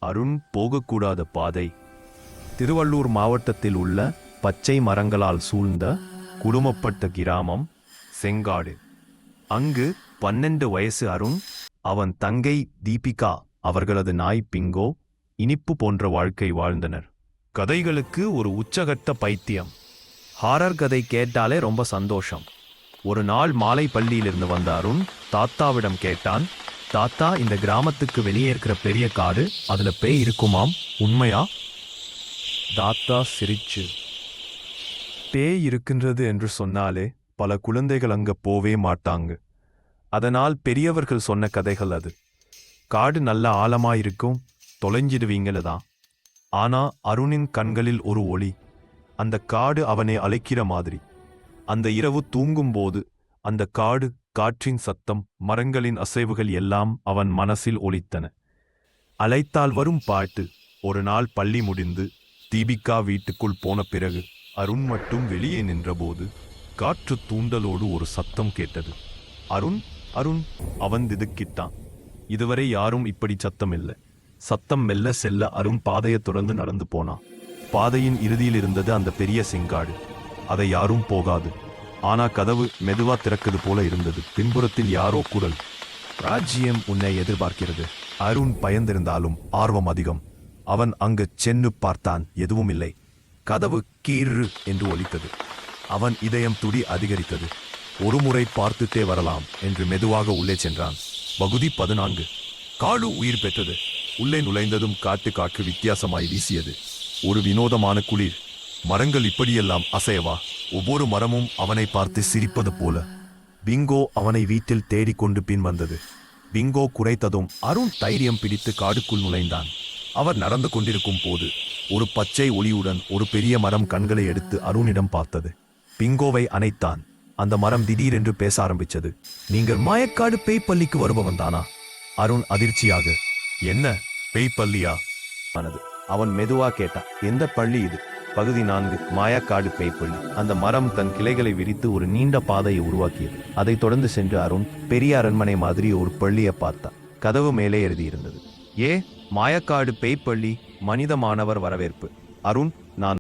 அருண் போகக்கூடாத பாதை. திருவள்ளூர் மாவட்டத்தில் உள்ள பச்சை மரங்களால் சூழ்ந்த குடும்பப்பட்ட கிராமம் செங்காடு. அங்கு 12 வயசு அருண், அவன் தங்கை தீபிகா, அவர்களது நாய் பிங்கோ இனிப்பு போன்ற வாழ்க்கை வாழ்ந்தனர். கதைகளுக்கு ஒரு உச்சகட்ட பைத்தியம். ஹாரர் கதை கேட்டாலே ரொம்ப சந்தோஷம். ஒரு நாள் மாலை பள்ளியிலிருந்து வந்த அருண் தாத்தாவிடம் கேட்டான், தாத்தா, இந்த கிராமத்துக்கு வெளியே இருக்கிற பெரிய காடு, அதுல பேய் இருக்குமாம், உண்மையா? தாத்தா சிரிச்சு, பேய் இருக்கின்றது என்று சொன்னாலே பல குழந்தைகள் அங்க போவே மாட்டாங்க. அதனால் பெரியவர்கள் சொன்ன கதைகள் அது. காடு நல்ல ஆழமாயிருக்கும், தொலைஞ்சிடுவீங்களதான். ஆனா அருணின் கண்களில் ஒரு ஒளி. அந்த காடு அவனை அழைக்கிற மாதிரி. அந்த இரவு தூங்கும்போது அந்த காடு, காற்றின் சத்தம், மரங்களின் அசைவுகள் எல்லாம் அவன் மனசில் ஒலித்தன. அழைத்தால் வரும் பாட்டு. ஒரு நாள் பள்ளி முடிந்து தீபிகா வீட்டுக்குள் போன பிறகு அருண் மட்டும் வெளியே நின்றபோது காற்று தூண்டலோடு ஒரு சத்தம் கேட்டது. அருண், அருண்! அவன் திடுக்கிட்டான். இதுவரை யாரும் இப்படி சத்தம் இல்லை. சத்தம் மெல்ல செல்ல அருண் பாதையை தொடர்ந்து நடந்து போனான். பாதையின் இறுதியில் இருந்தது அந்த பெரிய செங்காடு. அதை யாரும் போகாது. ஆனா கதவு மெதுவா திறக்குது போல இருந்தது. பின்புறத்தில் யாரோ குரல், ராஜ்யம் உன்னை எதிர்பார்க்கிறது. அருண் பயந்திருந்தாலும் ஆர்வம் அதிகம். அவன் அங்கு சென்று பார்த்தான். எதுவும் இல்லை. கதவு கீறு என்று ஒலித்தது. அவன் இதயம் துடி அதிகரித்தது. ஒரு முறை பார்த்துட்டே வரலாம் என்று மெதுவாக உள்ளே சென்றான். பகுதி 14. காடு உயிர் பெற்றது. உள்ளே நுழைந்ததும் காற்று வித்தியாசமாய் வீசியது. ஒரு வினோதமான குளிர். மரங்கள் இப்படியெல்லாம் அசையவா? ஒவ்வொரு மரமும் அவனை பார்த்து சிரிப்பது போல. பிங்கோ அவனை வீட்டில் தேடிக்கொண்டு பின் வந்தது. பிங்கோ குறைத்ததும் அருண் தைரியம் பிடித்து காடுக்குள் நுழைந்தான். அவர் நடந்து கொண்டிருக்கும் போது ஒரு பச்சை ஒளியுடன் ஒரு பெரிய மரம் கண்களை எடுத்து அருணிடம் பார்த்தது. பிங்கோவை அணைத்தான். அந்த மரம் திடீரென்று பேச ஆரம்பிச்சது. நீங்கள் மாயக்காடு பேய்ப்பள்ளிக்கு வருபவன் தானா? அருண் அதிர்ச்சியாக, என்ன பேய்ப்பள்ளியா? ஆனது. அவன் மெதுவா கேட்டான், எந்த பள்ளி இது? பகுதி 4, மாயக்காடு பேய்ப்பள்ளி. அந்த மரம் தன் கிளைகளை விரித்து ஒரு நீண்ட பாதையை உருவாக்கியது. அதை தொடர்ந்து சென்று அருண் பெரிய அரண்மனை மாதிரி ஒரு பள்ளியை பார்த்தான். கதவு மேலே எழுதியிருந்தது, மாயக்காடு பேய்ப்பள்ளி, மனித மாணவர் வரவேற்பு. அருண்